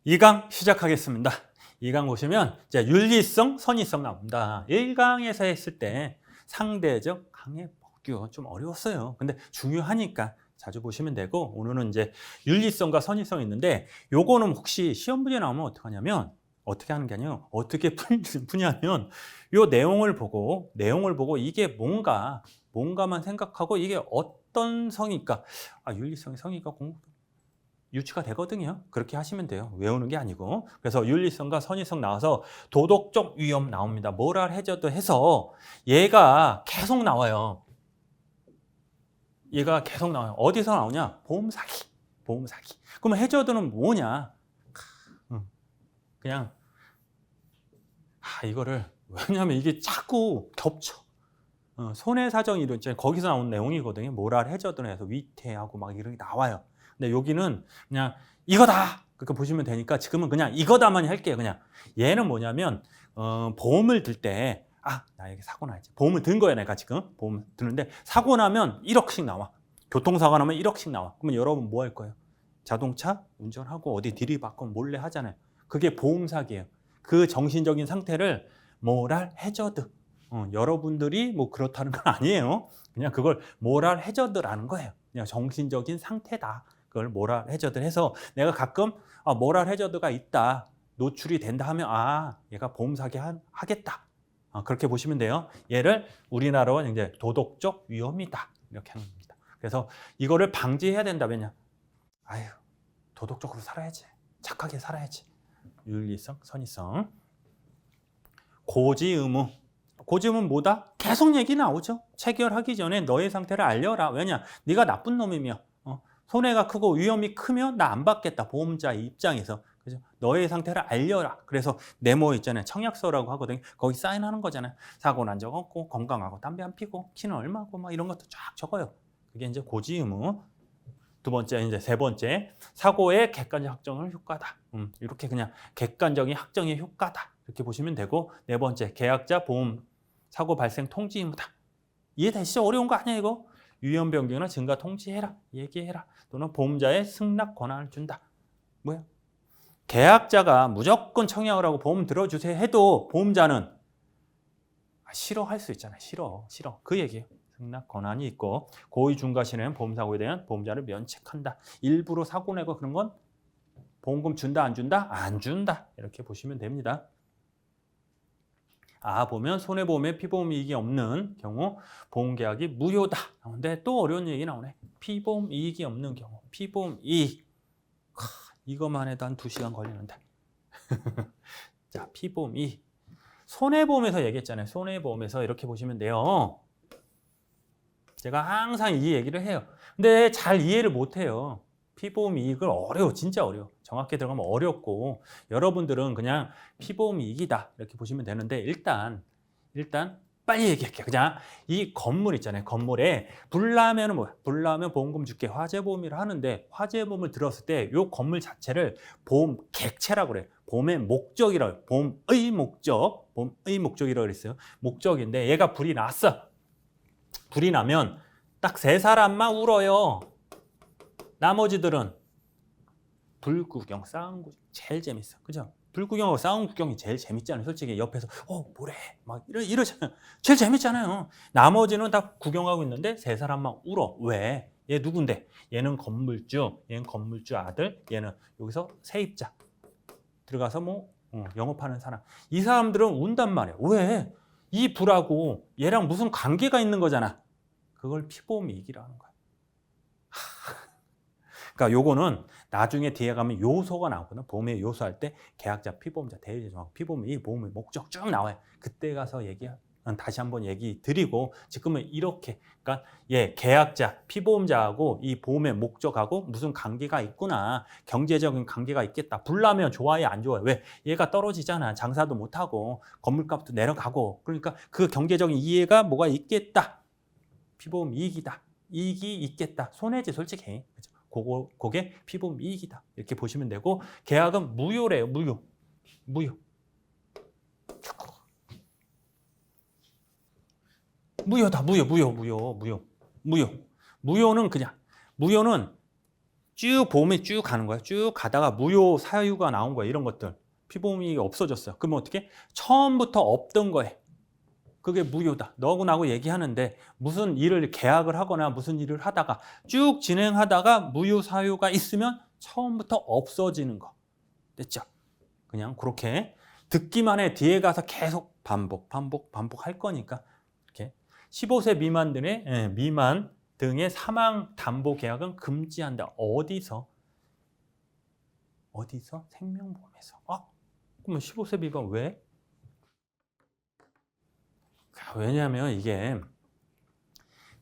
2강 시작하겠습니다. 2강 보시면 이제 윤리성, 선의성 나옵니다. 1강에서 했을 때 상대적 강의 법규 좀 어려웠어요. 근데 중요하니까 자주 보시면 되고, 오늘은 이제 윤리성과 선의성이 있는데, 요거는 혹시 시험 문제 나오면 어떡하냐면, 어떻게 하는 게 아니에요. 어떻게 푸냐면, 요 내용을 보고 이게 뭔가만 생각하고, 이게 어떤 성일까? 윤리성이 성일까? 유추가 되거든요. 그렇게 하시면 돼요. 외우는 게 아니고. 그래서 윤리성과 선의성 나와서 도덕적 위험 나옵니다. 모랄 해저드 해서 얘가 계속 나와요. 어디서 나오냐? 보험 사기. 그러면 해저드는 뭐냐? 그냥 이거를, 왜냐하면 이게 자꾸 겹쳐. 손해사정 이론 있잖아요. 거기서 나온 내용이거든요. 모랄 해저드는 해서 위태하고 막 이런 게 나와요. 근데 여기는 그냥 이거다! 그렇게 보시면 되니까 지금은 그냥 이거다만 할게요. 그냥 얘는 뭐냐면 보험을 들 때 나에게 사고 나야지. 보험을 든 거야, 내가 지금. 보험 드는데 사고 나면 1억씩 나와. 교통사고 나면 1억씩 나와. 그러면 여러분 뭐 할 거예요? 자동차 운전하고 어디 들이받고 몰래 하잖아요. 그게 보험 사기예요. 그 정신적인 상태를 모랄 해저드. 여러분들이 뭐 그렇다는 건 아니에요. 그냥 그걸 모랄 해저드라는 거예요. 그냥 정신적인 상태다. 그걸 모랄 해저드 해서 내가 가끔 모랄 해저드가 있다. 노출이 된다 하면 얘가 보험 사기 하겠다. 그렇게 보시면 돼요. 얘를 우리나라는 이제 도덕적 위험이다. 이렇게 하는 겁니다. 그래서 이거를 방지해야 된다. 왜냐? 도덕적으로 살아야지. 착하게 살아야지. 윤리성, 선의성. 고지 의무. 고지의무는 뭐다? 계속 얘기 나오죠. 체결하기 전에 너의 상태를 알려라. 왜냐? 네가 나쁜 놈이며 손해가 크고 위험이 크면 나 안 받겠다. 보험자 입장에서. 그죠? 너의 상태를 알려라. 그래서 메모 있잖아요. 청약서라고 하거든요. 거기 사인하는 거잖아요. 사고 난 적 없고 건강하고 담배 안 피고 키는 얼마고 막 이런 것도 쫙 적어요. 그게 이제 고지 의무. 두 번째, 이제 세 번째, 사고의 객관적 확정을 효과다. 이렇게 그냥 객관적인 확정의 효과다. 이렇게 보시면 되고, 네 번째, 계약자 보험 사고 발생 통지 의무다. 이해되시죠? 어려운 거 아니야 이거? 위험 변경이나 증가 통지해라, 얘기해라. 또는 보험자의 승낙 권한을 준다. 뭐야? 계약자가 무조건 청약을 하고 보험 들어주세요 해도 보험자는 싫어할 수 있잖아요. 싫어. 그 얘기예요. 승낙 권한이 있고, 고의 중과 시에는 보험사고에 대한 보험자를 면책한다. 일부러 사고 내고 그런 건 보험금 준다 안 준다? 안 준다. 이렇게 보시면 됩니다. 보면 손해보험에 피보험 이익이 없는 경우 보험계약이 무효다. 근데 또 어려운 얘기 나오네. 피보험 이익이 없는 경우. 피보험 이익. 이것만 해도 한 2시간 걸리는데. 자, 피보험 이익. 손해보험에서 얘기했잖아요. 손해보험에서 이렇게 보시면 돼요. 제가 항상 이 얘기를 해요. 근데 잘 이해를 못해요. 피보험 이익을 진짜 어려워. 정확히 들어가면 어렵고, 여러분들은 그냥 피보험 이익이다 이렇게 보시면 되는데, 일단 빨리 얘기할게요. 그냥 이 건물 있잖아요. 건물에 불나면은 뭐야? 불나면 보험금 줄게. 화재보험이라 하는데, 화재보험을 들었을 때 이 건물 자체를 보험 객체라고 그래요. 보험의 목적이라고 해요. 보험의 목적이라고 그랬어요. 목적인데 얘가 불이 났어. 불이 나면 딱 3사람만 울어요. 나머지들은 불구경, 싸움 구경 제일 재밌어. 그죠? 불구경하고 싸움 구경이 제일 재밌잖아요. 솔직히 옆에서 뭐래? 막 이러잖아요. 제일 재밌잖아요. 나머지는 다 구경하고 있는데 3사람만 울어. 왜? 얘 누군데? 얘는 건물주, 얘는 건물주 아들, 얘는 여기서 세입자. 들어가서 영업하는 사람. 이 사람들은 운단 말이에요. 왜? 이 불하고 얘랑 무슨 관계가 있는 거잖아. 그걸 피보험 이익이라는 거야. 그러니까 요거는 나중에 뒤에 가면 요소가 나오거든. 보험의 요소할 때 계약자, 피보험자, 대리조합, 피보험 이익, 보험의 목적 쭉 나와요. 그때 가서 다시 한번 얘기 드리고, 지금은 이렇게, 그러니까 계약자, 피보험자하고 이 보험의 목적하고 무슨 관계가 있구나. 경제적인 관계가 있겠다. 불나면 좋아해, 안 좋아해? 왜? 얘가 떨어지잖아. 장사도 못하고 건물값도 내려가고. 그러니까 그 경제적인 이해가 뭐가 있겠다. 피보험 이익이다. 이익이 있겠다. 손해지 솔직히. 그죠? 그게 피보험 이익이다. 이렇게 보시면 되고, 계약은 무효래요. 무효. 무효다. 무효. 무효는 그냥, 무효는 쭉 보험이 쭉 가는 거야. 쭉 가다가 무효 사유가 나온 거야. 이런 것들. 피보험이 없어졌어요. 그러면 어떻게? 처음부터 없던 거에 그게 무효다. 너하고 나하고 얘기하는데 무슨 일을 계약을 하거나 무슨 일을 하다가 쭉 진행하다가 무효 사유가 있으면 처음부터 없어지는 거. 됐죠? 그냥 그렇게 듣기만 해. 뒤에 가서 계속 반복할 거니까. 이렇게 15세 미만 등의 사망 담보 계약은 금지한다. 어디서? 생명보험에서. 그러면 15세 미만 왜? 왜냐하면 이게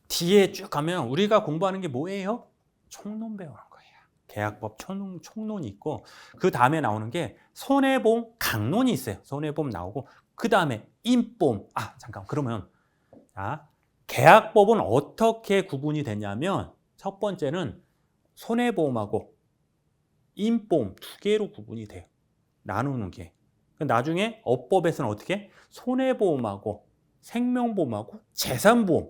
뒤에 쭉 가면 우리가 공부하는 게 뭐예요? 총론 배우는 거예요. 계약법 총론이 있고 그 다음에 나오는 게 손해보험 강론이 있어요. 손해보험 나오고 그 다음에 인보험. 잠깐 그러면 계약법은 어떻게 구분이 되냐면 첫 번째는 손해보험하고 인보험 두 개로 구분이 돼요. 나누는 게. 나중에 업법에서는 어떻게? 손해보험하고 생명보험하고 재산보험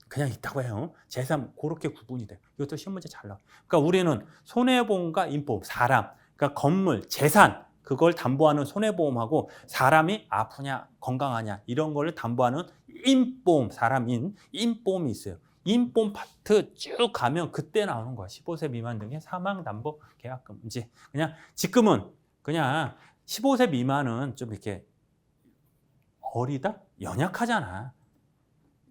그냥 있다고 해요. 재산 그렇게 구분이 돼요. 이것도 시험 문제 잘 나와요. 그러니까 우리는 손해보험과 인보험, 사람, 그러니까 건물, 재산 그걸 담보하는 손해보험하고 사람이 아프냐 건강하냐 이런 거를 담보하는 인보험, 인보험이 있어요. 인보험 파트 쭉 가면 그때 나오는 거야. 15세 미만 등의 사망담보 계약금지. 그냥 지금은 그냥 15세 미만은 좀 이렇게 어리다? 연약하잖아.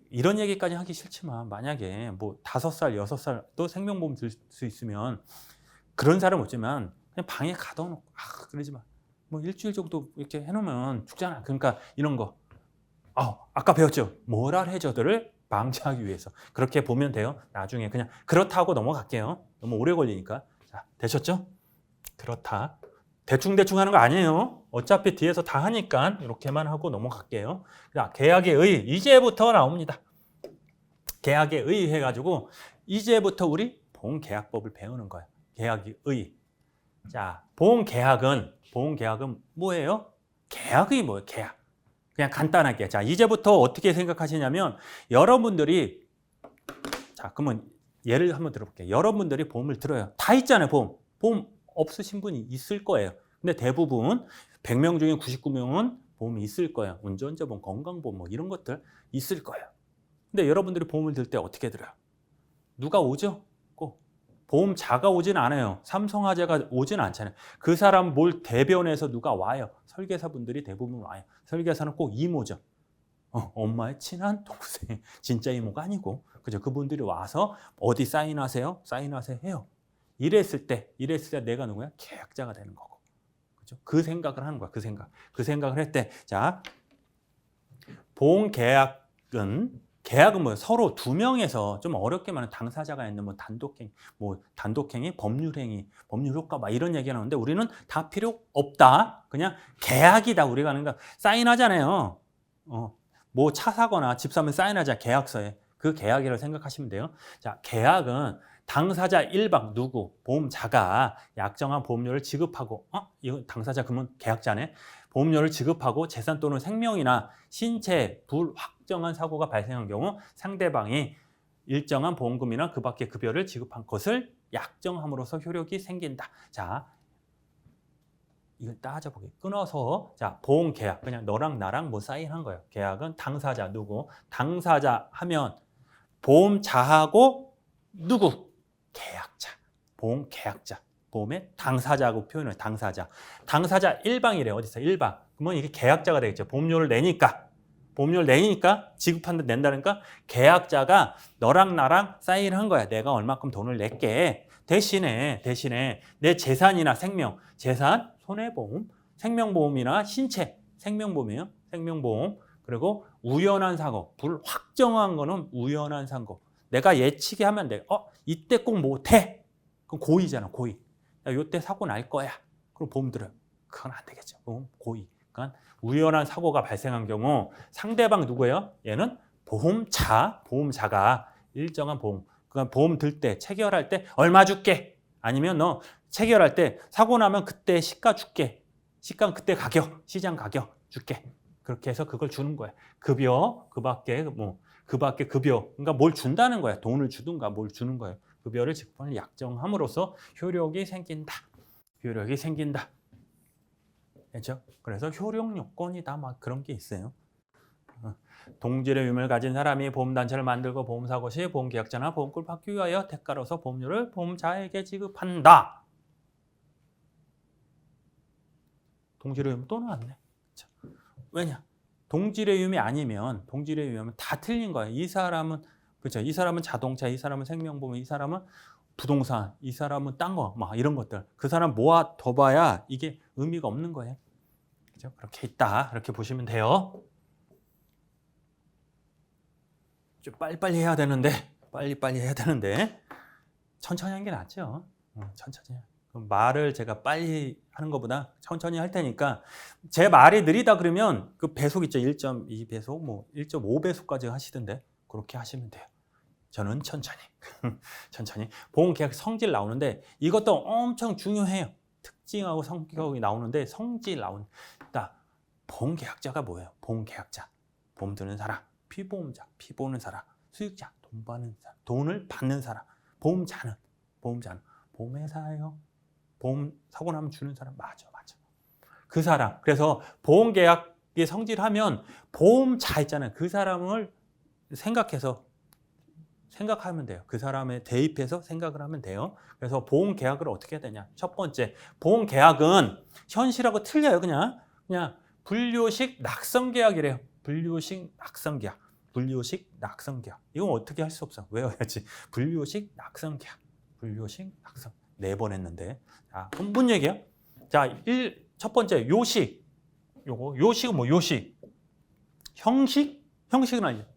이런 얘기까지 하기 싫지만 만약에 뭐 5살, 6살도 생명보험 들 수 있으면 그런 사람 없지만 그냥 방에 가둬놓고 그러지 마. 뭐 일주일 정도 이렇게 해놓으면 죽잖아. 그러니까 이런 거. 아까 배웠죠? 모랄 해저드를 방지하기 위해서. 그렇게 보면 돼요. 나중에 그냥 그렇다고 넘어갈게요. 너무 오래 걸리니까. 자, 되셨죠? 그렇다. 대충 하는 거 아니에요. 어차피 뒤에서 다 하니까 이렇게만 하고 넘어갈게요. 자, 계약의 의 이제부터 나옵니다. 계약의 의 해가지고 이제부터 우리 보험계약법을 배우는 거예요. 계약의 의. 자, 보험계약은 뭐예요? 계약이 뭐예요? 계약. 그냥 간단하게. 자, 이제부터 어떻게 생각하시냐면 여러분들이 그러면 예를 한번 들어볼게요. 여러분들이 보험을 들어요. 다 있잖아요. 보험 없으신 분이 있을 거예요. 근데 대부분 100명 중에 99명은 보험이 있을 거예요. 운전자 보험, 건강보험 뭐 이런 것들 있을 거예요. 근데 여러분들이 보험을 들 때 어떻게 들어요? 누가 오죠? 꼭 보험자가 오진 않아요. 삼성화재가 오진 않잖아요. 그 사람 대변해서 누가 와요. 설계사분들이 대부분 와요. 설계사는 꼭 이모죠. 엄마의 친한 동생, 진짜 이모가 아니고 그죠? 그분들이 와서 어디 사인하세요? 해요. 이랬을 때 내가 누구야? 계약자가 되는 거고. 그죠? 그 생각을 하는 거야. 그 생각을 할 때, 자, 보험 계약은 뭐예요? 서로 두 명에서 좀 어렵게 말하면 당사자가 있는 단독행위, 법률행위, 법률효과 이런 얘기가 나오는데 우리는 다 필요 없다. 그냥 계약이다. 우리가 하는 거 사인하잖아요. 뭐 차 사거나 집 사면 사인하자. 계약서에. 그 계약이라고 생각하시면 돼요. 자, 계약은 당사자 일방 누구 보험자가 약정한 보험료를 지급하고 이거 당사자 그러면 계약자네. 보험료를 지급하고 재산 또는 생명이나 신체 불확정한 사고가 발생한 경우 상대방이 일정한 보험금이나 그 밖의 급여를 지급한 것을 약정함으로써 효력이 생긴다. 자, 이걸 따져보게. 끊어서 자 보험 계약 그냥 너랑 나랑 뭐 사인한 거예요. 계약은 당사자 누구 당사자 하면 보험자하고 누구 계약자, 보험 계약자, 보험의 당사자하고 표현을 당사자 일방이래. 어디서 일방? 그러면 이게 계약자가 되겠죠. 보험료를 내니까 지급한다 낸다니까 계약자가 너랑 나랑 사인한 거야. 내가 얼마큼 돈을 낼게. 대신에 내 재산이나 재산 손해보험, 생명보험이나 신체 생명보험이에요. 생명보험 그리고 우연한 사고, 불확정한 거는 우연한 사고. 내가 예측이 하면 돼. 이때 꼭 못해. 그럼 고의잖아, 고의. 이때 사고 날 거야. 그럼 보험 들어요. 그건 안 되겠죠. 고의. 그러니까 우연한 사고가 발생한 경우 상대방 누구예요? 얘는 보험자가 일정한 보험. 그러니까 보험 들 때, 체결할 때 얼마 줄게. 아니면 너 체결할 때 사고 나면 그때 시가 줄게. 시가 그때 가격, 시장 가격 줄게. 그렇게 해서 그걸 주는 거야. 급여, 그 밖에 급여. 그러니까 뭘 준다는 거야. 돈을 주든가 뭘 주는 거예요. 급여를 지급권을 약정함으로써 효력이 생긴다. 효력이 생긴다. 그렇죠? 그래서 효력 요건이다. 막 그런 게 있어요. 동질의 의무를 가진 사람이 보험단체를 만들고 보험사고 시 보험계약자나 보험금을 받기 위하여 대가로서 보험료를 보험자에게 지급한다. 동질의 의무 또 나왔네. 그렇죠? 왜냐? 동질의 의무 아니면 동질의 의무는 다 틀린 거예요. 이 사람은 그렇죠. 이 사람은 자동차, 이 사람은 생명보험, 이 사람은 부동산, 이 사람은 딴 거, 막 이런 것들. 그 사람 모아 둬봐야 이게 의미가 없는 거예요. 그렇죠? 그렇게 있다. 이렇게 보시면 돼요. 좀 빨리빨리 해야 되는데 빨리빨리 해야 되는데 천천히 하는 게 낫죠. 천천히. 말을 제가 빨리 하는 것보다 천천히 할 테니까 제 말이 느리다 그러면 그 배속 있죠. 1.2배속, 뭐 1.5배속까지 하시던데 그렇게 하시면 돼요. 저는 천천히. 천천히. 보험계약 성질 나오는데 이것도 엄청 중요해요. 특징하고 성격이 나오는데 성질 나온다. 보험계약자가 뭐예요? 보험계약자. 보험 드는 사람. 피보험자. 피 보는 사람. 수익자. 돈 받는 사람. 돈을 받는 사람. 보험자는 보험회사예요. 보험 사고 나면 주는 사람. 맞아. 그 사람. 그래서 보험계약이 성질하면 보험자 있잖아요. 그 사람을 생각하면 돼요. 그 사람에 대입해서 생각을 하면 돼요. 그래서 보험계약을 어떻게 해야 되냐. 첫 번째, 보험계약은 현실하고 틀려요. 그냥 분류식 낙성계약이래요. 분류식 낙성계약. 이건 어떻게 할 수 없어. 외워야지. 분류식 낙성계약. 네 번 했는데. 자, 그럼 뭔 얘기야? 자, 첫 번째, 요식. 요식은 뭐 요식? 형식은 아니죠.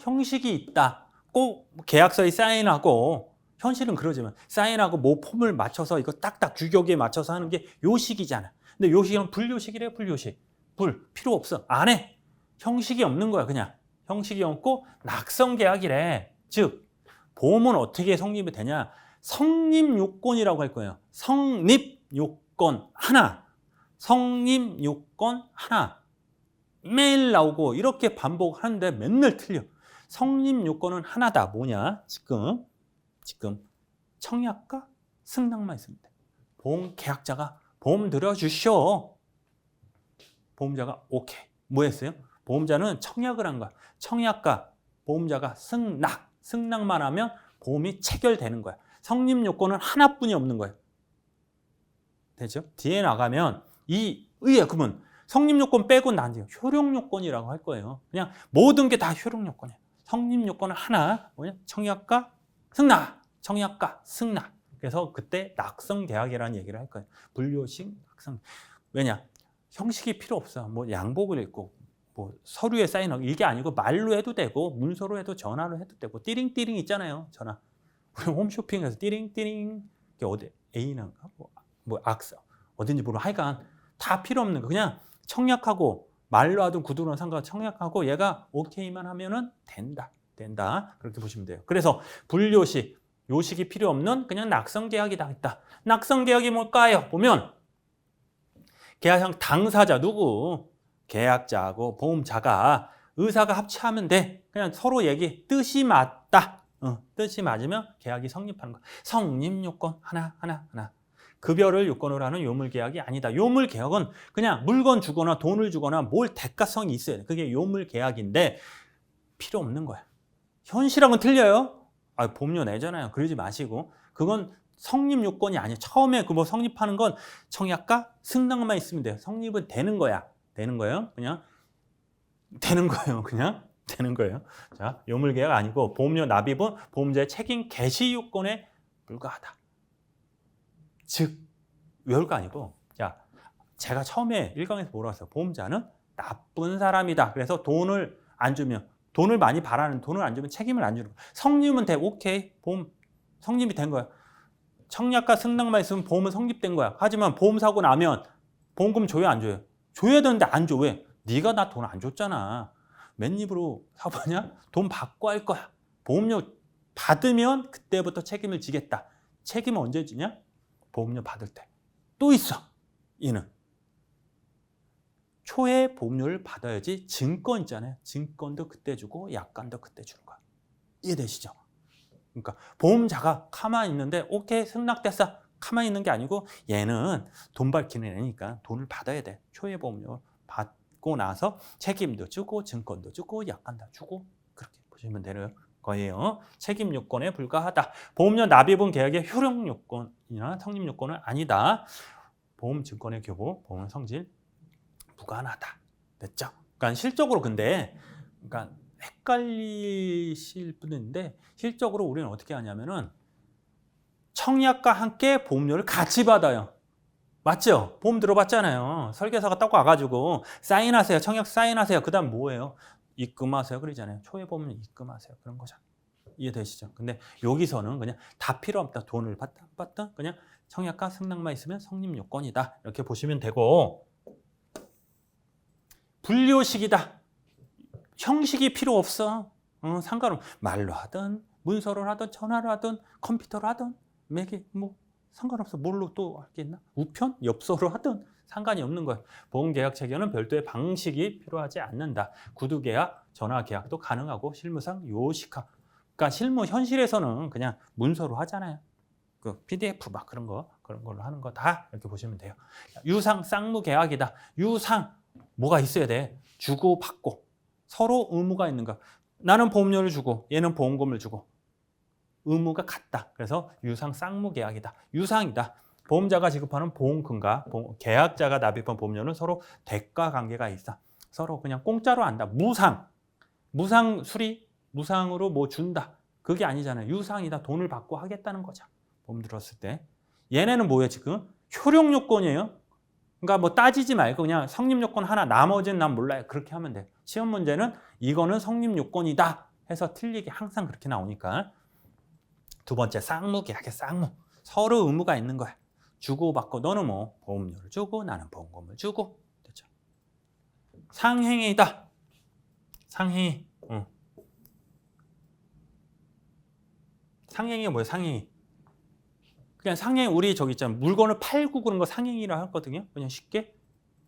형식이 있다. 꼭 계약서에 사인하고, 현실은 그러지만 사인하고 뭐 폼을 맞춰서 이거 딱딱 규격에 맞춰서 하는 게 요식이잖아. 근데 요식은 불요식이래요. 필요 없어. 안 해. 형식이 없는 거야. 그냥 형식이 없고 낙성계약이래. 즉 보험은 어떻게 성립이 되냐. 성립요건이라고 할 거예요. 성립요건 하나. 매일 나오고 이렇게 반복하는데 맨날 틀려. 성립요건은 하나다. 뭐냐? 지금 청약과 승낙만 있으면 돼. 보험계약자가 보험 들어주쇼. 보험자가 오케이. 뭐 했어요? 보험자는 청약을 한 거야. 청약과 보험자가 승낙만 하면 보험이 체결되는 거야. 성립요건은 하나뿐이 없는 거예요. 되죠? 뒤에 나가면 그러면 성립요건 빼고 나한테 효력요건이라고 할 거예요. 그냥 모든 게 다 효력요건이에요. 성립요건은 하나, 뭐냐? 청약과 승낙. 그래서 그때 낙성계약이라는 얘기를 할 거예요. 분류식 낙성. 왜냐? 형식이 필요 없어. 뭐 양복을 입고 뭐 서류에 사인하고 이게 아니고 말로 해도 되고 문서로 해도 전화로 해도 되고 띠링띠링 있잖아요. 전화. 우리 홈쇼핑에서 띠링띠링 이게 어디 A난가 뭐 악사 어딘지 모르고 하여간 다 필요 없는 거. 그냥 청약하고 말로 하든 구두로는 상관없이 청약하고 얘가 오케이만 하면은 된다. 그렇게 보시면 돼요. 그래서 분류식, 요식이 필요 없는 그냥 낙성계약이다 했다. 낙성계약이 뭘까요? 보면 계약상 당사자 누구? 계약자하고 보험자가 의사가 합치하면 돼. 그냥 서로 뜻이 맞다. 뜻이 맞으면 계약이 성립하는 거야. 성립요건 하나. 급여를 요건으로 하는 요물계약이 아니다. 요물계약은 그냥 물건 주거나 돈을 주거나 뭘 대가성이 있어야 돼. 그게 요물계약인데 필요 없는 거야. 현실하고는 틀려요. 보험료 내잖아요. 그러지 마시고. 그건 성립요건이 아니에요. 처음에 그 뭐 성립하는 건 청약과 승낙만 있으면 돼요. 성립은 되는 거예요. 그냥 되는 거예요. 자, 요물계약 아니고 보험료 납입은 보험자의 책임 개시 요건에 불과하다. 즉, 외울 거 아니고, 자, 제가 처음에 1강에서 뭐라고 했어요? 보험자는 나쁜 사람이다. 그래서 돈을 많이 바라는 돈을 안 주면 책임을 안 주는 거야. 성립은 돼. 오케이. 보험 성립이 된 거야. 청약과 승낙만 있으면 보험은 성립된 거야. 하지만 보험 사고 나면 보험금 줘요, 안 줘요? 줘야 되는데 안 줘. 왜? 네가 나 돈 안 줬잖아. 맨입으로 사보냐? 돈 받고 할 거야. 보험료 받으면 그때부터 책임을 지겠다. 책임은 언제 지냐? 보험료 받을 때. 또 있어. 얘는. 초에 보험료를 받아야지 증권 있잖아요. 증권도 그때 주고 약관도 그때 주는 거야. 이해되시죠? 그러니까 보험자가 가만히 있는데 오케이 승낙됐어. 가만히 있는 게 아니고 얘는 돈 밝히는 애니까 돈을 받아야 돼. 초회보험료 받고 나서 책임도 주고 증권도 주고 약관도 주고 그렇게 보시면 되는 거예요. 책임 요건에 불과하다. 보험료 납입은 계약의 효력 요건이나 성립 요건은 아니다. 보험 증권의 교부, 보험 성질 무관하다. 됐죠? 그러니까 실적으로 근데 그러니까 헷갈리실 분인데 실적으로 우리는 어떻게 하냐면은 청약과 함께 보험료를 같이 받아요. 맞죠? 보험 들어봤잖아요. 설계사가 딱 와가지고 사인하세요. 청약 사인하세요. 그 다음 뭐예요? 입금하세요. 그러잖아요. 초회보험료 입금하세요. 그런 거죠. 이해되시죠? 근데 여기서는 그냥 다 필요 없다. 돈을 받다 안 받다 그냥 청약과 승낙만 있으면 성립 요건이다. 이렇게 보시면 되고 분류식이다. 형식이 필요 없어. 상관없어. 말로 하든 문서로 하든 전화로 하든 컴퓨터로 하든 매개 뭐 상관없어. 뭘로 또 하겠나? 우편? 엽서로 하든 상관이 없는 거예요. 보험계약 체결은 별도의 방식이 필요하지 않는다. 구두계약, 전화계약도 가능하고 실무상 요식화. 그러니까 실무 현실에서는 그냥 문서로 하잖아요. 그 PDF 막 그런 걸로 하는 거 다 이렇게 보시면 돼요. 유상 쌍무계약이다. 유상 뭐가 있어야 돼? 주고 받고 서로 의무가 있는 거. 나는 보험료를 주고 얘는 보험금을 주고 의무가 같다. 그래서 유상 쌍무계약이다. 유상이다. 보험자가 지급하는 보험금과 계약자가 납입한 보험료는 서로 대가 관계가 있어. 서로 그냥 공짜로 한다. 무상 수리, 무상으로 뭐 준다. 그게 아니잖아요. 유상이다. 돈을 받고 하겠다는 거죠. 보험 들었을 때. 얘네는 뭐예요 지금? 효력 요건이에요. 그러니까 뭐 따지지 말고 그냥 성립 요건 하나, 나머지는 난 몰라요. 그렇게 하면 돼. 시험 문제는 이거는 성립 요건이다 해서 틀리게 항상 그렇게 나오니까. 두 번째 쌍무계약이야. 쌍무. 서로 의무가 있는 거야. 주고받고 너는 뭐 보험료를 주고 나는 보험금을 주고. 됐죠? 상행이다. 상행이. 상행이 뭐예요? 상행이. 그냥 상행 우리 저기 있잖아. 물건을 팔고 그런 거 상행이라 하거든요. 그냥 쉽게.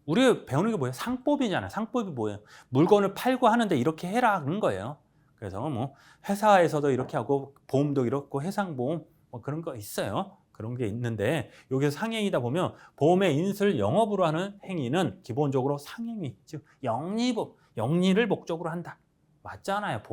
우리 배우는 게 뭐예요? 상법이잖아. 상법이 뭐예요? 물건을 팔고 하는데 이렇게 해라 그런 거예요. 그래서 뭐 회사에서도 이렇게 하고 보험도 이렇고 해상보험 뭐 그런 거 있어요. 그런 게 있는데 여기서 상행이다 보면 보험의 인술 영업으로 하는 행위는 기본적으로 상행위, 즉 영리를 목적으로 한다. 맞잖아요.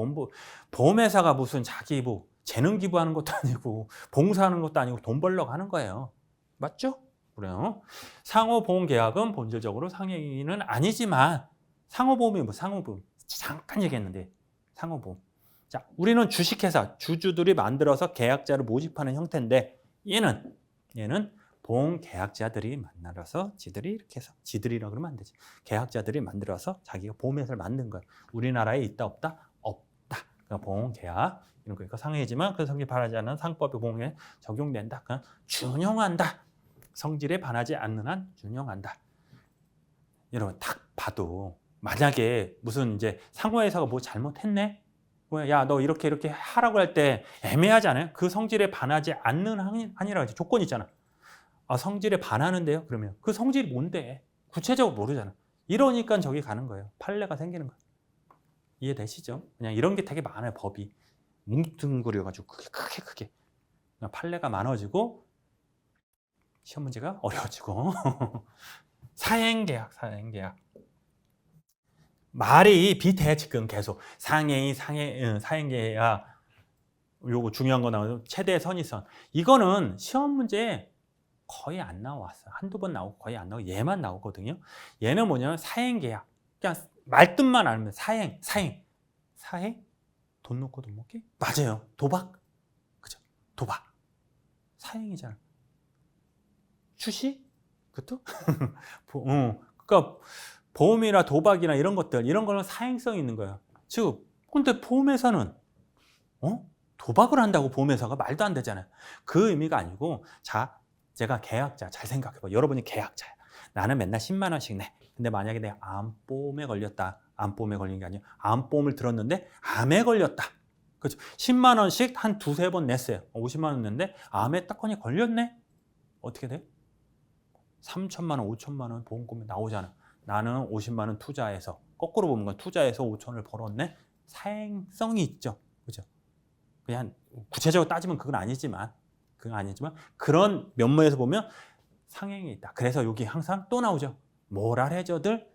보험회사가 무슨 자기 뭐 재능 기부하는 것도 아니고 봉사하는 것도 아니고 돈 벌려고 하는 거예요. 맞죠? 그래요. 상호보험계약은 본질적으로 상행위는 아니지만 상호보험이 뭐 상호보험 잠깐 얘기했는데 상호보험. 자, 우리는 주식회사 주주들이 만들어서 계약자를 모집하는 형태인데 얘는 보험계약자들이 만들어서 지들이 이렇게 해서 지들이라고 그러면 안 되지. 계약자들이 만들어서 자기가 보험회사를 만든 거예요. 우리나라에 있다 없다? 없다. 그러니까 보험계약 이런 거니까 상행이지만 그 성질에 반하지 않는 상법의 보험에 적용된다. 그냥 준용한다. 성질에 반하지 않는 한 준용한다. 여러분 딱 봐도 만약에 무슨 이제 상호회사가 뭐 잘못했네? 야, 너 이렇게 하라고 할 때 애매하지 않아요? 그 성질에 반하지 않는 한이라고 하지. 조건 있잖아. 아, 성질에 반하는데요? 그러면 그 성질이 뭔데? 구체적으로 모르잖아. 이러니까 저기 가는 거예요. 판례가 생기는 거예요. 이해되시죠? 그냥 이런 게 되게 많아요. 법이. 뭉뚱그려가지고 크게. 판례가 많아지고 시험 문제가 어려워지고. 사행계약. 말이 비태 지금 계속 사행계약 요거 중요한 거 나오죠. 최대 선의선. 이거는 시험 문제에 거의 안 나왔어요. 한두 번 나오고 거의 안 나오고 얘만 나오거든요. 얘는 뭐냐면 사행계약. 그냥 말뜻만 알면 사행. 돈 놓고 돈 먹기? 맞아요. 도박. 그죠? 도박. 사행이잖아. 추시? 그것도? 그러니까 보험이나 도박이나 이런 거는 사행성이 있는 거야. 즉, 근데 보험회사는 도박을 한다고 보험회사가 말도 안 되잖아요. 그 의미가 아니고 제가 계약자 잘 생각해봐. 여러분이 계약자야. 나는 맨날 10만 원씩 내. 근데 만약에 내가 암보험에 걸렸다. 암보험에 걸린 게 아니라 암보험을 들었는데 암에 걸렸다. 그렇죠? 10만 원씩 한 두세 번 냈어요. 50만 원 냈는데 암에 딱 걸렸네. 어떻게 돼? 3천만 원, 5천만 원 보험금이 나오잖아. 나는 50만 원 투자해서 거꾸로 보면 투자해서 5천을 벌었네. 사행성이 있죠. 그죠? 그냥 구체적으로 따지면 그건 아니지만 그런 면모에서 보면 상행이 있다. 그래서 여기 항상 또 나오죠. 모랄 해저드,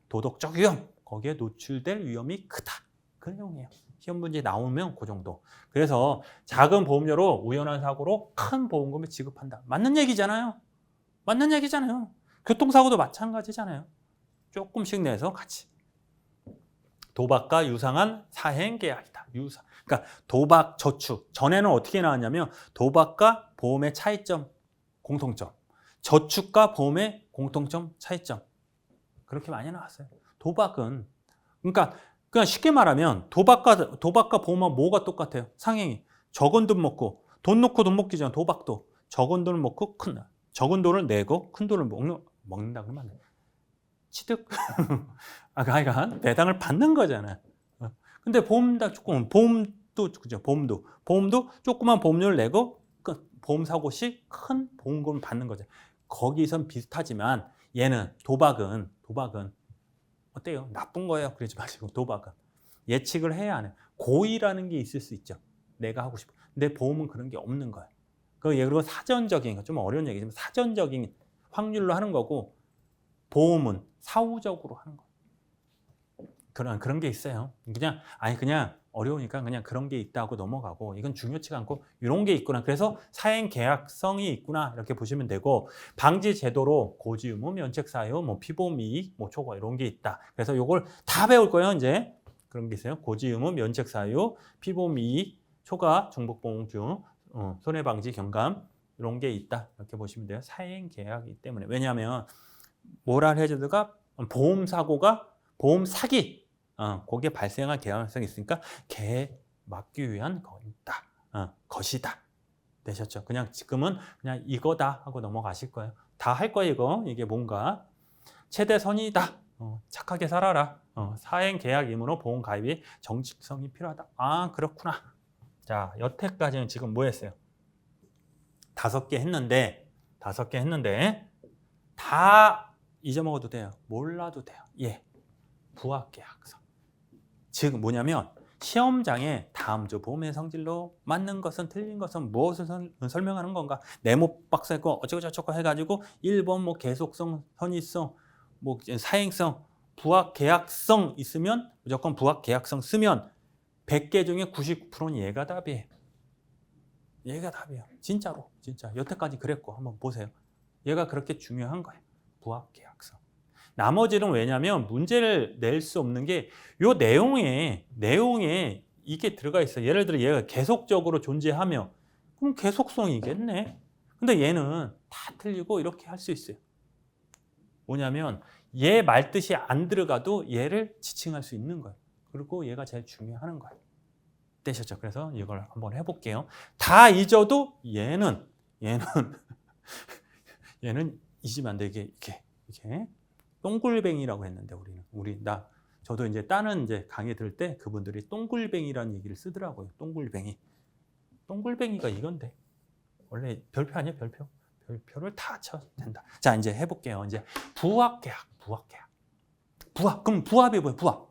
도덕적 위험, 거기에 노출될 위험이 크다. 그런 내용이에요. 시험 문제 나오면 그 정도. 그래서 작은 보험료로 우연한 사고로 큰 보험금을 지급한다. 맞는 얘기잖아요. 교통사고도 마찬가지잖아요. 조금씩 내서 같이. 도박과 유사한 사행 계약이다. 그러니까 도박, 저축. 전에는 어떻게 나왔냐면 도박과 보험의 차이점, 공통점. 저축과 보험의 공통점, 차이점. 그렇게 많이 나왔어요. 도박은 그러니까 그냥 쉽게 말하면 도박과 보험은 뭐가 똑같아요? 상행이. 적은 돈 먹고 돈 넣고 돈 먹기잖아. 도박도 적은 돈을 먹고 적은 돈을 내고 큰 돈을 먹는다 그러면 안 돼. 취득 하여간 배당을 받는 거잖아. 근데 보험도 그죠. 보험도 조그만 보험료를 내고 보험 사고 시 큰 보험금을 받는 거죠. 거기선 비슷하지만 얘는 도박은 어때요? 나쁜 거예요. 그러지 마시고 도박은 예측을 해야 하는 고의라는 게 있을 수 있죠. 내가 하고 싶어. 근데 보험은 그런 게 없는 거예요. 그리고 사전적인 좀 어려운 얘기지만 사전적인 확률로 하는 거고 보험은 사후적으로 하는 거예요. 그런 게 있어요. 그냥 어려우니까 그냥 그런 게 있다고 넘어가고 이건 중요치가 않고 이런 게 있구나. 그래서 사행 계약성이 있구나 이렇게 보시면 되고 방지 제도로 고지 의무, 면책 사유, 피보험 이익, 초과 이런 게 있다. 그래서 이걸 다 배울 거예요. 이제 그런 게 있어요. 고지 의무, 면책 사유, 피보험 이익, 초과, 중복보험 중 손해 방지 경감 이런 게 있다. 이렇게 보시면 돼요. 사행 계약이기 때문에 왜냐하면 모랄 해저드가 보험 사고가 보험 사기 거기에 발생할 개연성이 있으니까 개에 막기 위한 것이다. 되셨죠? 그냥 지금은 그냥 이거다 하고 넘어가실 거예요. 다 할 거예요, 이거. 이게 뭔가 최대선이다. 착하게 살아라. 사행 계약이므로 보험 가입이 정직성이 필요하다. 아, 그렇구나. 자, 여태까지는 지금 뭐 했어요? 5개 했는데 다 잊어먹어도 돼요. 몰라도 돼요. 예. 부합계약성. 즉 뭐냐면 시험장에 다음 주 보험의 성질로 맞는 것은 틀린 것은 무엇을 설명하는 건가? 네모 박스고 어쩌고저쩌고 해가지고 1번 계속성, 선의성, 사행성, 부합계약성 있으면 무조건 부합계약성 쓰면 100개 중에 99%는 얘가 답이에요. 진짜로. 진짜. 여태까지 그랬고 한번 보세요. 얘가 그렇게 중요한 거예요. 부합계약성. 나머지는 왜냐면 문제를 낼 수 없는 게 요 내용에 이게 들어가 있어요. 예를 들어 얘가 계속적으로 존재하며 그럼 계속성이겠네. 근데 얘는 다 틀리고 이렇게 할 수 있어요. 뭐냐면 얘 말뜻이 안 들어가도 얘를 지칭할 수 있는 거예요. 그리고 얘가 제일 중요한 거예요. 되셨죠? 그래서 이걸 한번 해볼게요. 다 잊어도 얘는 잊으면 안 돼. 이게 똥굴뱅이라고 했는데 저도 이제 다른 강의 들을 때 그분들이 똥굴뱅이라는 얘기를 쓰더라고요. 똥굴뱅이가 이건데 원래 별표 아니에요? 별표를 다 쳐도 된다. 자, 이제 해볼게요. 이제 부합계약. 그럼 부합이 뭐예요?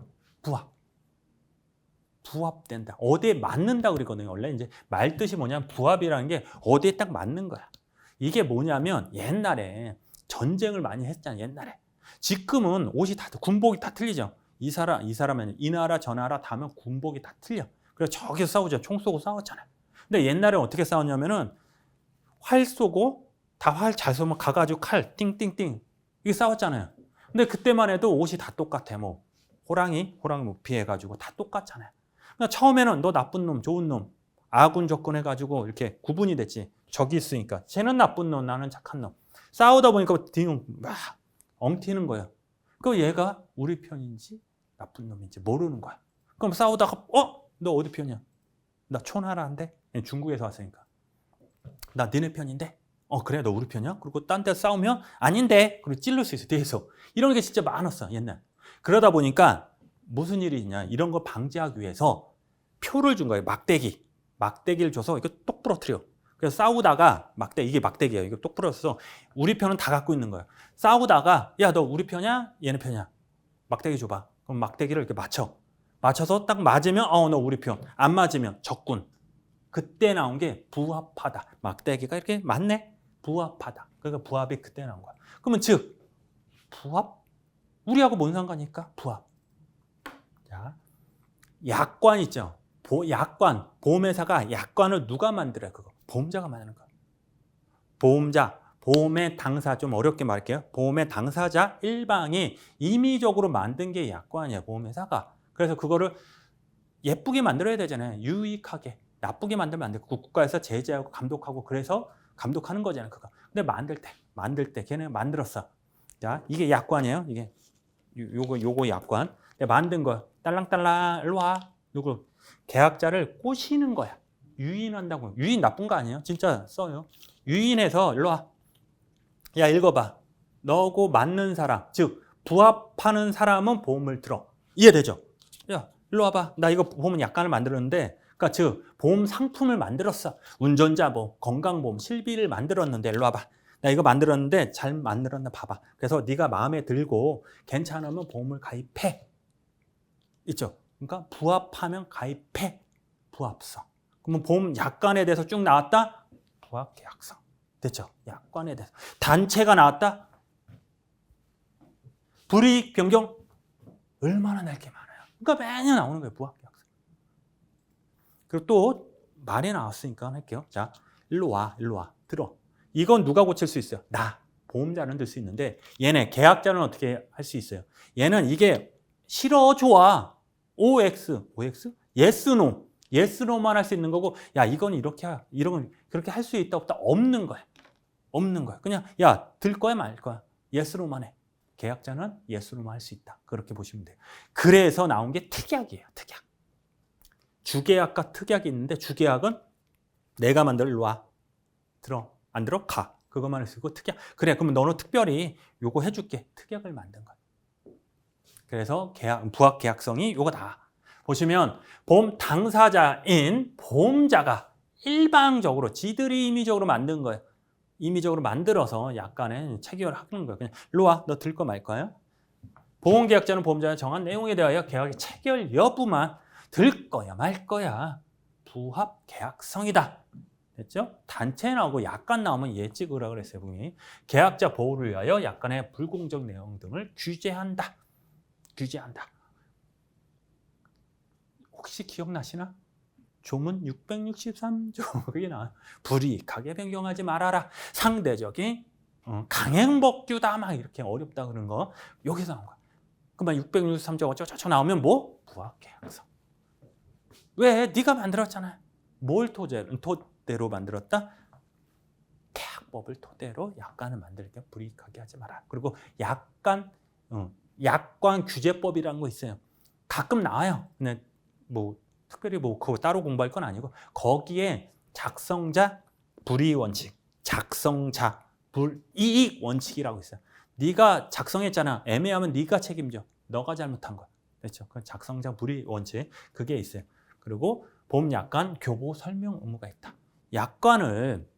부합된다. 어디에 맞는다 그러거든요. 원래 이제 말 뜻이 뭐냐면 부합이라는 게 어디에 딱 맞는 거야. 이게 뭐냐면 옛날에 전쟁을 많이 했잖아요. 옛날에. 지금은 옷이 군복이 다 틀리죠. 이 사람은 이 나라 저 나라 다 하면 군복이 다 틀려. 그래서 저기서 싸우죠. 총 쏘고 싸웠잖아요. 근데 옛날에 어떻게 싸웠냐면은 활 쏘고 다 활 잘 쏘면 가가지고 칼 띵띵띵 이게 싸웠잖아요. 근데 그때만 해도 옷이 다 똑같아. 호랑이 피해가지고 다 똑같잖아요. 그러니까 처음에는 너 나쁜 놈, 좋은 놈, 아군 적군 해가지고 이렇게 구분이 됐지. 적이 있으니까 쟤는 나쁜 놈, 나는 착한 놈. 싸우다 보니까 막 엉튀는 거야. 그럼 얘가 우리 편인지 나쁜 놈인지 모르는 거야. 그럼 싸우다가 너 어디 편이야? 나 초나라인데? 중국에서 왔으니까. 나 너네 편인데? 그래 너 우리 편이야? 그리고 딴 데 싸우면 아닌데? 그리고 찔릴 수 있어 뒤에서. 이런 게 진짜 많았어 옛날. 그러다 보니까 무슨 일이 있냐 이런 걸 방지하기 위해서 표를 준 거예요. 막대기를 줘서 이거 똑 부러뜨려. 그래서 싸우다가 이게 막대기예요. 이거 똑 부러져서 우리 편은 다 갖고 있는 거예요. 싸우다가 야 너 우리 편이야? 얘네 편이야? 막대기 줘봐. 그럼 막대기를 이렇게 맞춰서 딱 맞으면 너 우리 편. 안 맞으면 적군. 그때 나온 게 부합하다. 막대기가 이렇게 맞네? 부합하다. 그러니까 부합이 그때 나온 거야. 그러면 즉 부합? 우리하고 뭔 상관일까? 부합. 자, 약관 있죠. 약관. 보험회사가 약관을 누가 만들어요? 그거. 보험자가 만드는 거야. 보험자. 보험의 당사, 좀 어렵게 말할게요. 보험의 당사자 일방이 임의적으로 만든 게 약관이에요. 보험회사가. 그래서 그거를 예쁘게 만들어야 되잖아요. 유익하게. 나쁘게 만들면 안 되고 국가에서 제재하고 감독하고 그래서 감독하는 거잖아요. 그거. 근데 만들 때 걔네 만들었어. 자, 이게 약관이에요. 이게 요거 약관. 만든 거. 딸랑딸랑 일로 와. 누구 계약자를 꼬시는 거야. 유인한다고. 유인 나쁜 거 아니에요? 진짜 써요. 유인해서 일로 와. 야, 읽어봐. 너고 맞는 사람, 즉 부합하는 사람은 보험을 들어. 이해되죠? 야, 일로 와봐. 나 이거 보험 약관을 만들었는데, 그러니까 즉 보험 상품을 만들었어. 운전자 보험, 건강보험, 실비를 만들었는데 일로 와봐. 나 이거 만들었는데 잘 만들었나 봐봐. 그래서 네가 마음에 들고 괜찮으면 보험을 가입해. 있죠? 그러니까 부합하면 가입해. 부합서. 그러면 보험 약관에 대해서 쭉 나왔다? 부합계약서. 됐죠? 약관에 대해서. 단체가 나왔다? 불이익 변경 얼마나 낼게 많아요. 그러니까 매년 나오는 거예요. 부합계약서. 그리고 또 말이 나왔으니까 할게요. 자, 일로 와. 들어. 이건 누가 고칠 수 있어요? 나. 보험자는 들 수 있는데 얘네 계약자는 어떻게 할 수 있어요? 얘는 이게 싫어 좋아. OX? yes, no. yes, no만 할 수 있는 거고 야 이건 이런 그렇게 할 수 있다 없다 없는 거야. 그냥 야 들 거야 말 거야. yes, no만 해. 계약자는 yes, no만 할 수 있다. 그렇게 보시면 돼요. 그래서 나온 게 특약이에요. 특약. 주계약과 특약이 있는데 주계약은 내가 만들어 일로 와. 들어. 안 들어? 가. 그것만 할 수 있고 특약. 그래 그러면 너는 특별히 요거 해줄게. 특약을 만든 거야. 그래서 부합 계약성이 요거다. 보시면 보험 당사자인 보험자가 일방적으로 지들이 임의적으로 만든 거예요. 임의적으로 만들어서 약간의 체결을 하는 거예요. 그냥 일로 와. 너 들 거 말 거야? 보험계약자는 보험자의 정한 내용에 대하여 계약의 체결 여부만 들 거야 말 거야. 부합 계약성이다. 됐죠? 단체 나오고 약관 나오면 예 찍으라 그랬어요. 분명히. 계약자 보호를 위하여 약관의 불공정 내용 등을 규제한다. 혹시 기억나시나? 조문 663조 그게 나와요. 불이익하게 변경하지 말아라. 상대적인 강행법규다 막 이렇게 어렵다 그런 거 여기서 나온 거야. 그러면 663조 어쩌고 나오면 뭐? 부합계약서. 왜? 네가 만들었잖아. 뭘 토대로 만들었다? 계약법을 토대로 약관을 만들게 불이익하게 하지 마라. 그리고 약관 규제법이라는 거 있어요. 가끔 나와요. 근데 뭐 특별히 뭐 그거 따로 공부할 건 아니고 거기에 작성자 불이익 원칙, 작성자 불이익 원칙이라고 있어요. 네가 작성했잖아. 애매하면 네가 책임져. 너가 잘못한 거야. 그렇죠? 그 작성자 불이익 원칙 그게 있어요. 그리고 보험 약관 교보 설명 의무가 있다. 약관을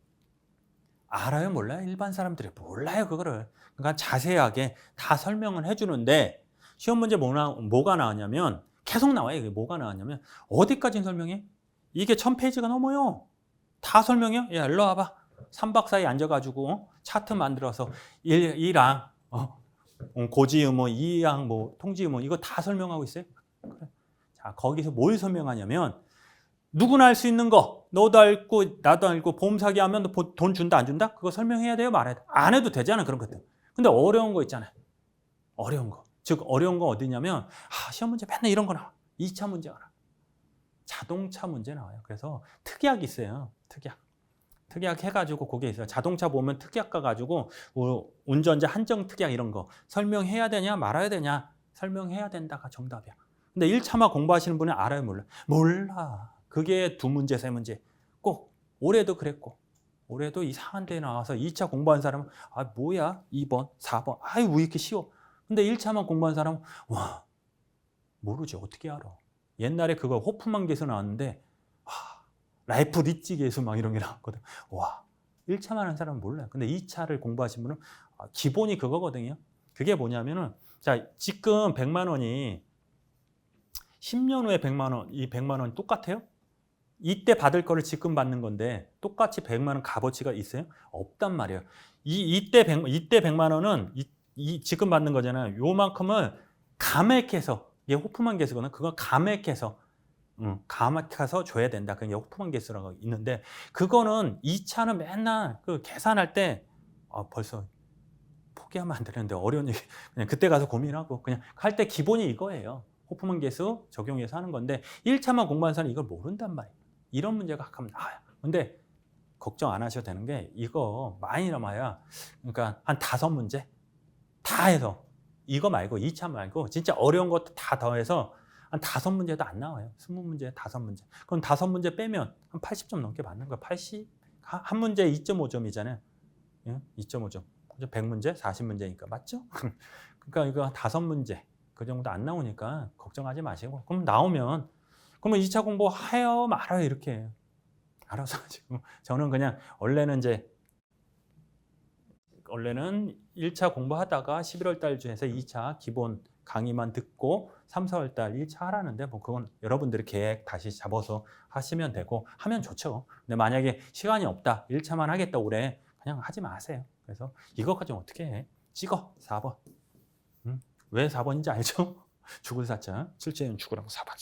알아요, 몰라요? 일반 사람들이 몰라요, 그거를. 그러니까 자세하게 다 설명을 해주는데 시험 문제 뭐가 나왔냐면 계속 나와요. 이게 뭐가 나왔냐면 어디까지 설명해? 이게 1000페이지가 넘어요. 다 설명해요? 야, 일로 와봐. 3박 4일 앉아가지고 차트 만들어서 1항 고지의무, 2항 통지의무 이거 다 설명하고 있어요. 그래. 자, 거기서 뭘 설명하냐면 누구나 할 수 있는 거 너도 알고 나도 알고 보험 사기하면 돈 준다 안 준다? 그거 설명해야 돼요 말해야 돼? 안 해도 되잖아 그런 것들. 근데 어려운 거 있잖아요. 어려운 거. 즉 어려운 거 어디냐면 시험 문제 맨날 이런 거 나와. 2차 문제가 나와. 자동차 문제 나와요. 그래서 특약이 있어요. 특약 해가지고 거기에 있어요. 자동차 보면 특약 가가지고 운전자 한정 특약 이런 거 설명해야 되냐 말아야 되냐 설명해야 된다가 정답이야. 근데 1차만 공부하시는 분은 알아요 몰라? 몰라. 그게 2문제 3문제 꼭 올해도 그랬고 올해도 이상한 데 나와서 2차 공부한 사람은 뭐야 2번 4번 왜 이렇게 쉬워. 근데 1차만 공부한 사람은 와 모르지 어떻게 알아. 옛날에 그거 호프만 계수 나왔는데 라이프 리치 계수 막 이런 게 나왔거든. 와 1차만 한 사람은 몰라요. 근데 2차를 공부하신 분은 기본이 그거거든요. 그게 뭐냐면은 자 지금 100만 원이 10년 후에 100만 원, 이 100만 원이 똑같아요? 이때 받을 거를 지금 받는 건데 똑같이 100만 원 값어치가 있어요? 없단 말이에요. 이때 100만 원은 지금 받는 거잖아요. 요만큼을 감액해서, 이게 호프만 계수거든. 그거 감액해서 줘야 된다. 그게 호프만 계수라고 있는데, 그거는 2차는 맨날 그 계산할 때 벌써 포기하면 안 되는데 어려운 얘기. 그냥 그때 가서 고민하고 그냥 할 때 기본이 이거예요. 호프만 계수 적용해서 하는 건데 1차만 공부한 사람은 이걸 모른단 말이에요. 이런 문제가 가끔 나와요. 근데 걱정 안 하셔도 되는 게, 이거 많이 남아야, 그러니까 한 5문제 다 해서, 이거 말고 2차 말고 진짜 어려운 것도 다 더해서 한 5문제도 안 나와요. 20문제에 5문제. 그럼 5문제 빼면 한 80점 넘게 맞는 거야. 80? 한 문제에 2.5점이잖아요. 2.5점. 100문제? 40문제니까. 맞죠? 그러니까 이거 한 5문제. 그 정도 안 나오니까 걱정하지 마시고. 그럼 나오면, 그러면 2차 공부해요 말아요 이렇게. 알아서 지금 저는 그냥 원래는 1차 공부하다가 11월 달 중에서 2차 기본 강의만 듣고 3, 4월 달 1차 하라는데, 뭐 그건 여러분들이 계획 다시 잡아서 하시면 되고 하면 좋죠. 근데 만약에 시간이 없다, 1차만 하겠다 올해, 그냥 하지 마세요. 그래서 이것까지 어떻게 해? 찍어. 4번. 왜 4번인지 알죠? 죽을 사자. 출제는 죽으라고 4번.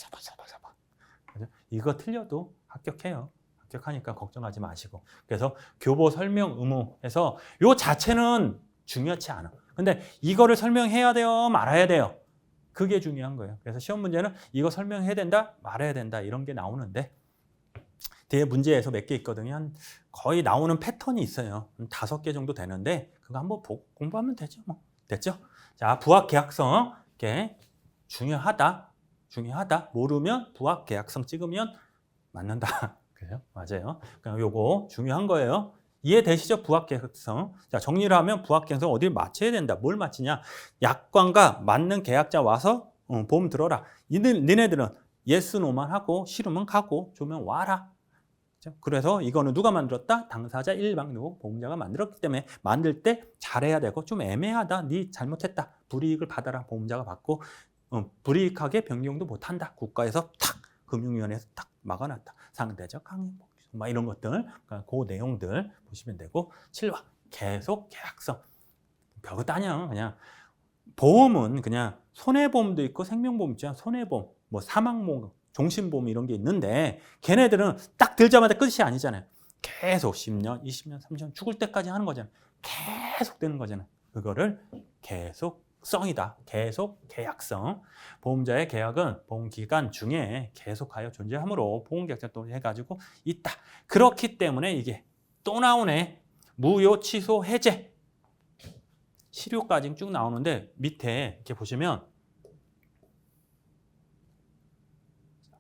그죠? 이거 틀려도 합격해요. 합격하니까 걱정하지 마시고. 그래서 교보 설명 의무에서 요 자체는 중요하지 않아. 근데 이거를 설명해야 돼요, 말아야 돼요? 그게 중요한 거예요. 그래서 시험 문제는 이거 설명해야 된다, 말아야 된다, 이런 게 나오는데, 뒤에 문제에서 몇 개 있거든요. 거의 나오는 패턴이 있어요. 5개 정도 되는데 그거 한번 공부하면 되죠. 뭐. 됐죠? 자, 부합 계약성. 이게 중요하다. 모르면 부합 계약성 찍으면 맞는다. 그래요? 맞아요. 그러니까 요거 중요한 거예요. 이해되시죠? 부합 계약성. 자, 정리를 하면 부합 계약성 어디를 맞춰야 된다. 뭘 맞추냐? 약관과 맞는 계약자 와서 보험 들어라. 니네들은 yes, no만 하고 싫으면 가고 좋으면 와라. 그래서 이거는 누가 만들었다? 당사자 일방누 보험자가 만들었기 때문에 만들 때 잘해야 되고, 좀 애매하다, 네 잘못했다, 불이익을 받아라, 보험자가 받고, 불이익하게 변경도 못한다, 국가에서 탁, 금융위원회에서 탁 막아놨다, 상대적 강의 막 이런 것들, 그러니까 그 내용들 보시면 되고. 7화 계속 계약성. 별거 아니야. 그냥 보험은 그냥 손해보험도 있고 생명보험 있잖아. 손해보험, 뭐 사망보험, 종신보험 이런 게 있는데, 걔네들은 딱 들자마자 끝이 아니잖아요. 계속 10년, 20년, 30년 죽을 때까지 하는 거잖아요. 계속 되는 거잖아요. 그거를 계속성이다. 계속 계약성. 보험자의 계약은 보험기간 중에 계속하여 존재하므로 보험계약자 또 해가지고 있다. 그렇기 때문에 이게 또 나오네. 무효, 취소, 해제. 실효까지 쭉 나오는데 밑에 이렇게 보시면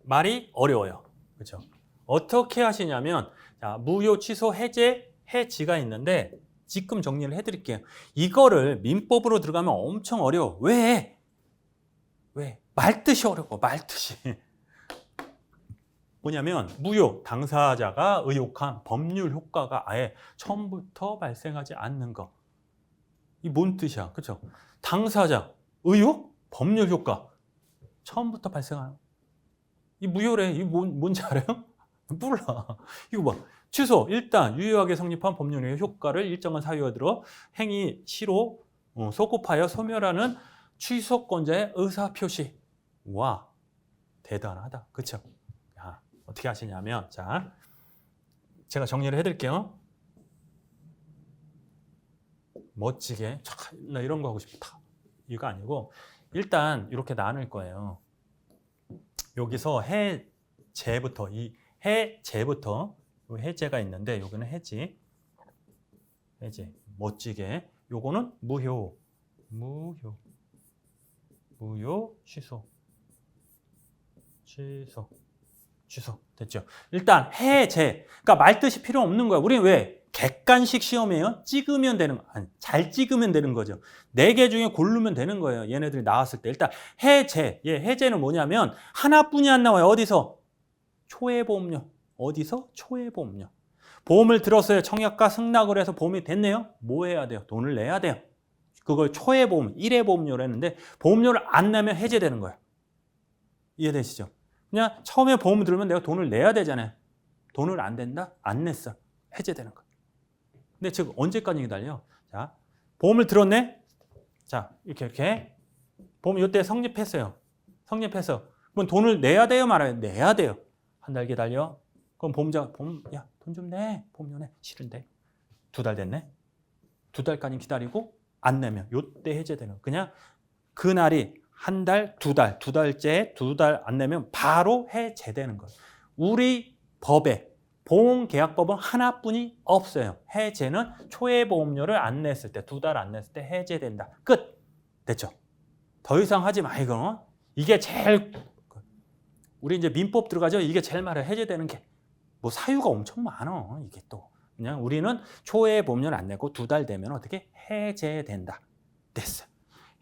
말이 어려워요. 그렇죠? 어떻게 하시냐면, 자, 무효, 취소, 해제, 해지가 있는데 지금 정리를 해드릴게요. 이거를 민법으로 들어가면 엄청 어려워. 왜? 말뜻이 어려워. 말뜻이. 뭐냐면 무효, 당사자가 의혹한 법률 효과가 아예 처음부터 발생하지 않는 거. 이 뭔 뜻이야? 그렇죠? 당사자, 의혹, 법률 효과 처음부터 발생하는, 이 무효래. 이 뭔지 알아요? 몰라. 이거 봐. 취소. 일단 유효하게 성립한 법률의 효과를 일정한 사유가 들어 행위 시로 소급하여 소멸하는 취소권자의 의사표시. 와, 대단하다. 그렇죠? 자, 어떻게 하시냐면, 자, 제가 정리를 해드릴게요. 멋지게 나 이런 거 하고 싶다, 이거 아니고, 일단 이렇게 나눌 거예요. 여기서 해제부터, 이 해제부터, 해제가 있는데 여기는 해제 멋지게. 요거는 무효, 취소 됐죠? 일단 해제. 그러니까 말뜻이 필요 없는 거야. 우리는 왜? 객관식 시험이에요. 찍으면 되는 거. 아니, 잘 찍으면 되는 거죠. 4개 중에 고르면 되는 거예요. 얘네들이 나왔을 때. 일단 해제. 해제는 뭐냐면 하나뿐이 안 나와요. 어디서? 초회보험료. 어디서? 초회보험료. 보험을 들었어요. 청약과 승낙을 해서 보험이 됐네요. 뭐 해야 돼요? 돈을 내야 돼요. 그걸 초회보험, 1회 보험료를 했는데 보험료를 안 내면 해제되는 거예요. 이해되시죠? 그냥 처음에 보험 들으면 내가 돈을 내야 되잖아요. 돈을 안 댄다? 안 냈어. 해제되는 거야. 근데 지금 언제까지 기다려? 자, 보험을 들었네? 자, 이렇게. 보험 이때 성립했어요. 성립해서. 그럼 돈을 내야 돼요? 말아요? 내야 돼요. 한 달 기다려. 그럼 보험자, 야, 돈 좀 내. 보험료 내. 싫은데. 2달 됐네? 2달까지 기다리고 안 내면 요때 해제되는. 그냥 그날이 한 달, 2달, 2달째 2달 안 내면 바로 해제되는 거예요. 우리 법에 보험계약법은 하나뿐이 없어요. 해제는 초회 보험료를 안 냈을 때, 2달 안 냈을 때 해제된다. 끝! 됐죠? 더 이상 하지 마, 이거. 이게 제일, 우리 이제 민법 들어가죠? 이게 제일 말해. 해제되는 게. 뭐 사유가 엄청 많아. 이게 또. 그냥 우리는 초회 보험료를 안 내고 2달 되면 어떻게? 해제된다. 됐어.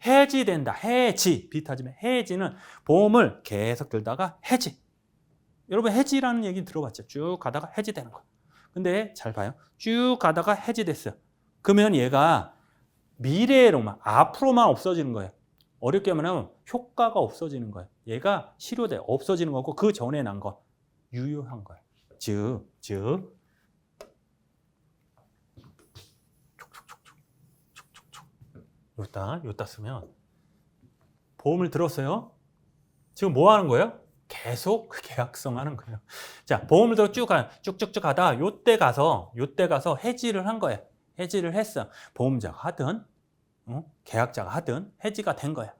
해지된다. 해지. 비슷하지만 해지는 보험을 계속 들다가 해지. 여러분 해지라는 얘기 들어봤죠? 쭉 가다가 해지되는 거. 근데 잘 봐요. 쭉 가다가 해지됐어요. 그러면 얘가 미래로만, 앞으로만 없어지는 거예요. 어렵게 말하면 효과가 없어지는 거예요. 얘가 실효돼 없어지는 거고 그 전에 난 거 유효한 거예요. 즉 요따 쓰면 보험을 들었어요. 지금 뭐 하는 거예요? 계속 계약성 하는 거예요. 자, 보험을 들어 쭉쭉 가다 요때 가서 해지를 한 거예요. 해지를 했어. 보험자가 하든 계약자가 하든 해지가 된 거야.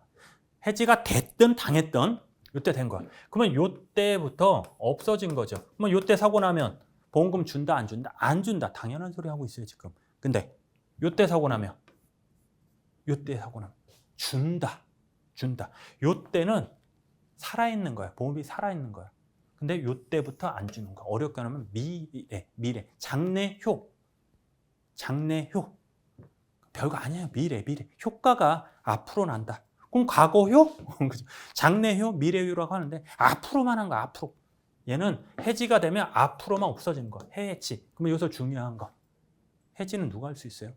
해지가 됐든 당했든 요때 된 거야. 그러면 요때부터 없어진 거죠. 그러면 요때 사고 나면 보험금 준다 안 준다? 안 준다. 당연한 소리 하고 있어요 지금. 근데 요때 사고 나면 준다. 요때는 살아있는 거야. 보험이 살아있는 거야. 근데 요때부터 안 주는 거야. 어렵게 하면 미래. 장래효. 별거 아니에요. 미래. 효과가 앞으로 난다. 그럼 과거효? 장래효, 미래효라고 하는데 앞으로만 한 거야. 앞으로. 얘는 해지가 되면 앞으로만 없어지는 거야. 해지. 그러면 여기서 중요한 거. 해지는 누가 할 수 있어요?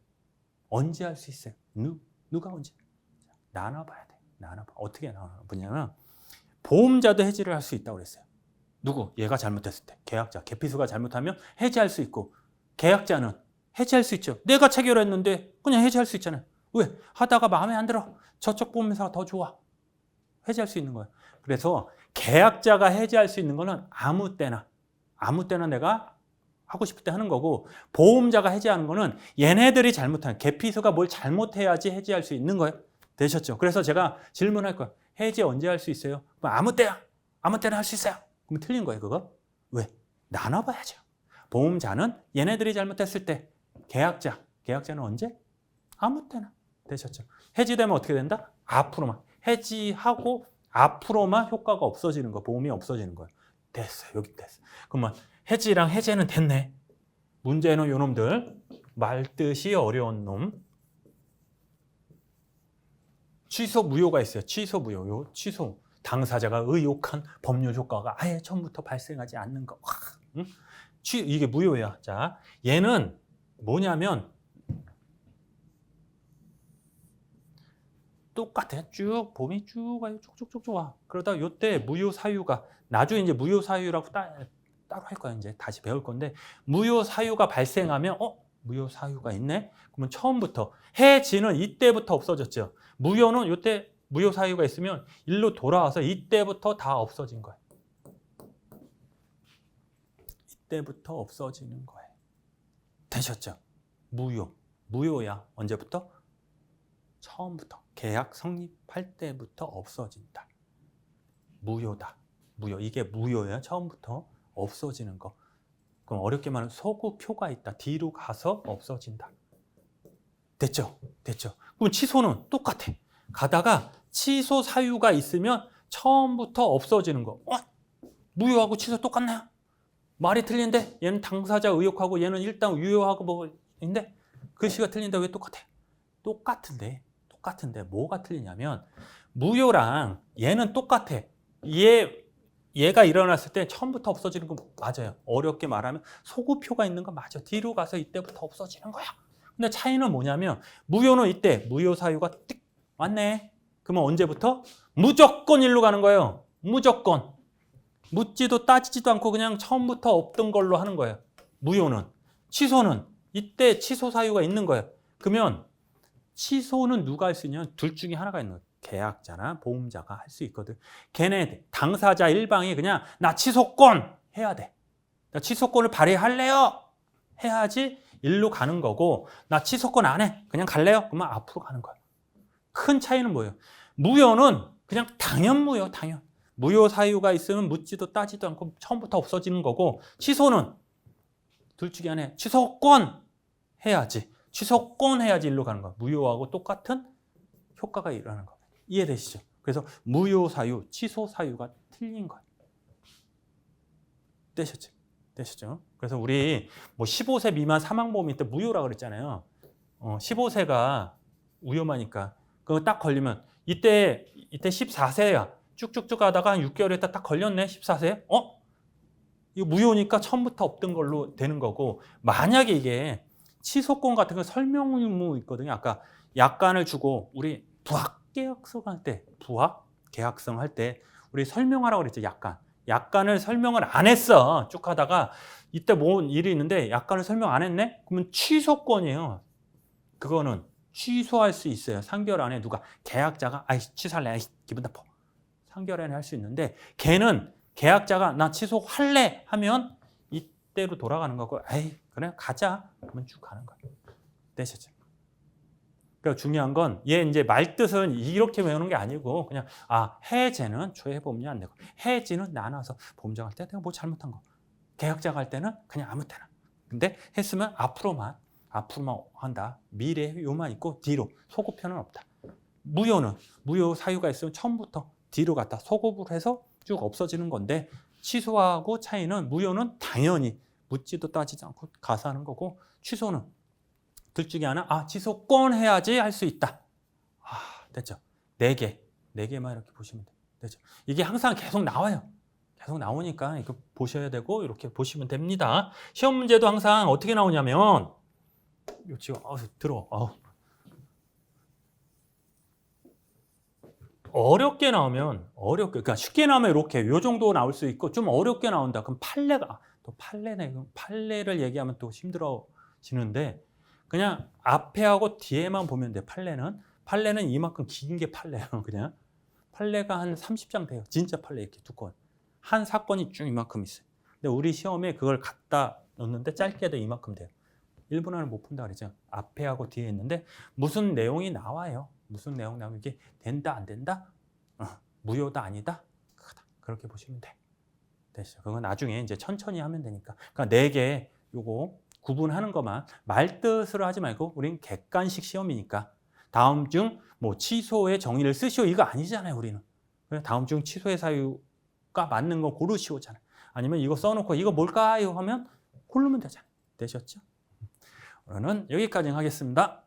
언제 할 수 있어요? 누가 언제? 나눠봐야 돼. 어떻게 나눠보냐면 보험자도 해지를 할 수 있다고 그랬어요. 누구? 얘가 잘못했을 때. 계약자, 계피수가 잘못하면 해지할 수 있고 계약자는 해지할 수 있죠. 내가 체결했는데 그냥 해지할 수 있잖아요. 왜? 하다가 마음에 안 들어. 저쪽 보험회사가 더 좋아. 해지할 수 있는 거예요. 그래서 계약자가 해지할 수 있는 거는 아무 때나 내가 하고 싶을 때 하는 거고 보험자가 해지하는 거는 얘네들이 잘못한 계피수가 뭘 잘못해야지 해지할 수 있는 거예요. 되셨죠? 그래서 제가 질문할 거예요. 해지 언제 할 수 있어요? 아무 때나 할 수 있어요. 그럼 틀린 거예요, 그거. 왜? 나눠봐야죠. 보험자는 얘네들이 잘못했을 때, 계약자는 언제? 아무 때나. 되셨죠? 해지되면 어떻게 된다? 앞으로만. 해지하고 앞으로만 효과가 없어지는 거, 보험이 없어지는 거예요. 됐어요, 여기 됐어. 그러면 해지랑 해제는 됐네. 문제는 요놈들, 말뜻이 어려운 놈. 취소 무효가 있어요. 취소 무효. 취소. 당사자가 의혹한 법률 효과가 아예 처음부터 발생하지 않는 거. 응? 이게 무효야. 자, 얘는 뭐냐면 똑같아. 봄이 쭉 와요. 쭉쭉쭉 와. 그러다 요때 무효 사유가 나중에 이제 무효 사유라고 따로 할 거야. 이제 다시 배울 건데 무효 사유가 발생하면 무효 사유가 있네. 그러면 처음부터 해지는 이때부터 없어졌죠. 무효는 요때 무효 사유가 있으면 일로 돌아와서 이때부터 다 없어진 거예요. 이때부터 없어지는 거예요. 되셨죠? 무효야. 언제부터? 처음부터. 계약 성립할 때부터 없어진다. 무효다. 이게 무효야. 처음부터 없어지는 거. 그럼 어렵게 말하면 소급표가 있다. 뒤로 가서 없어진다. 됐죠? 그럼 취소는 똑같아. 가다가 취소 사유가 있으면 처음부터 없어지는 거. 무효하고 취소 똑같나요? 말이 틀린데 얘는 당사자 의혹하고 얘는 일단 유효하고 뭐인데 글씨가 틀린데 왜 똑같아? 똑같은데 뭐가 틀리냐면 무효랑 얘는 똑같아. 얘가 일어났을 때 처음부터 없어지는 거 맞아요. 어렵게 말하면 소급표가 있는 거 맞아. 뒤로 가서 이때부터 없어지는 거야. 근데 차이는 뭐냐면 무효는 이때 무효 사유가 띡 왔네. 그러면 언제부터? 무조건 일로 가는 거예요. 무조건 묻지도 따지지도 않고 그냥 처음부터 없던 걸로 하는 거예요. 무효는. 취소는 이때 취소 사유가 있는 거예요. 그러면 취소는 누가 할 수 있냐면 둘 중에 하나가 있는 거예요. 계약자나 보험자가 할 수 있거든. 걔네 당사자 일방이 그냥 나 취소권 해야 돼. 나 취소권을 발휘할래요. 해야지 일로 가는 거고, 나 취소권 안 해. 그냥 갈래요? 그러면 앞으로 가는 거예요. 큰 차이는 뭐예요? 무효는 그냥 당연 무효, 당연. 무효 사유가 있으면 묻지도 따지도 않고 처음부터 없어지는 거고, 취소는 둘 중에 하나 취소권 해야지. 취소권 해야지 일로 가는 거야. 무효하고 똑같은 효과가 일어나는 거예요. 이해되시죠? 그래서 무효 사유, 취소 사유가 틀린 거예요. 되셨죠? 되셨죠? 그래서 우리 뭐 15세 미만 사망보험일 때 무효라고 그랬잖아요. 15세가 위험하니까 그거 딱 걸리면 이때 14세야. 쭉쭉쭉 가다가 한 6개월 있다 딱 걸렸네. 14세. 이거 무효니까 처음부터 없던 걸로 되는 거고, 만약에 이게 취소권 같은 거 설명 의무 있거든요. 아까 약관을 주고 우리 부합 계약서 할 때, 부합 계약성 할 때 우리 설명하라고 그랬죠. 약관을 설명을 안 했어. 쭉 하다가 이때 뭔 일이 있는데 약관을 설명 안 했네? 그러면 취소권이에요. 그거는 취소할 수 있어요. 3개월 안에 누가 계약자가 취소할래. 기분 나빠. 3개월 안에 할 수 있는데, 걔는 계약자가 나 취소할래 하면 이때로 돌아가는 거고, 그래 가자. 그러면 쭉 가는 거예요. 되셨죠? 그러니까 중요한 건 얘 이제 말뜻은 이렇게 외우는 게 아니고 그냥 해제는 초회보험이 안 되고 해지는 나눠서 보험자 할 때 내가 뭐 잘못한 거, 계약자 갈 때는 그냥 아무 때나. 근데 했으면 앞으로만 한다. 미래 요만 있고 뒤로 소급편은 없다. 무효는 무효 사유가 있으면 처음부터 뒤로 갔다 소급을 해서 쭉 없어지는 건데, 취소하고 차이는 무효는 당연히 묻지도 따지지 않고 가서 하는 거고, 취소는 둘 중에 하나 취소권 해야지 할 수 있다. 됐죠? 4개만 이렇게 보시면 돼요. 됐죠? 이게 항상 계속 나와요. 계속 나오니까 이거 보셔야 되고 이렇게 보시면 됩니다. 시험 문제도 항상 어떻게 나오냐면 지금 어렵게 나오면 그러니까 쉽게 나오면 이렇게 요 정도 나올 수 있고, 좀 어렵게 나온다 그럼 판례를 얘기하면 또 힘들어지는데 그냥 앞에 하고 뒤에만 보면 돼. 판례는 이만큼 긴 게 판례예요. 그냥 판례가 한 30장 돼요. 진짜 판례 이렇게 두꺼운 한 사건이 쭉 이만큼 있어요. 근데 우리 시험에 그걸 갖다 넣는데 짧게도 이만큼 돼요. 1분 안에 못 푼다 그랬죠. 앞에 하고 뒤에 있는데 무슨 내용이 나와요. 무슨 내용 나오면 이게 된다 안 된다? 무효다 아니다? 크다. 그렇게 보시면 돼. 됐죠. 그건 나중에 이제 천천히 하면 되니까. 그러니까 4개 요거 구분하는 것만 말뜻으로 하지 말고, 우린 객관식 시험이니까 다음 중 뭐 취소의 정의를 쓰시오 이거 아니잖아요. 우리는 다음 중 취소의 사유가 맞는 거 고르시오잖아요. 아니면 이거 써놓고 이거 뭘까요 하면 고르면 되잖아요. 되셨죠? 오늘은 여기까지 하겠습니다.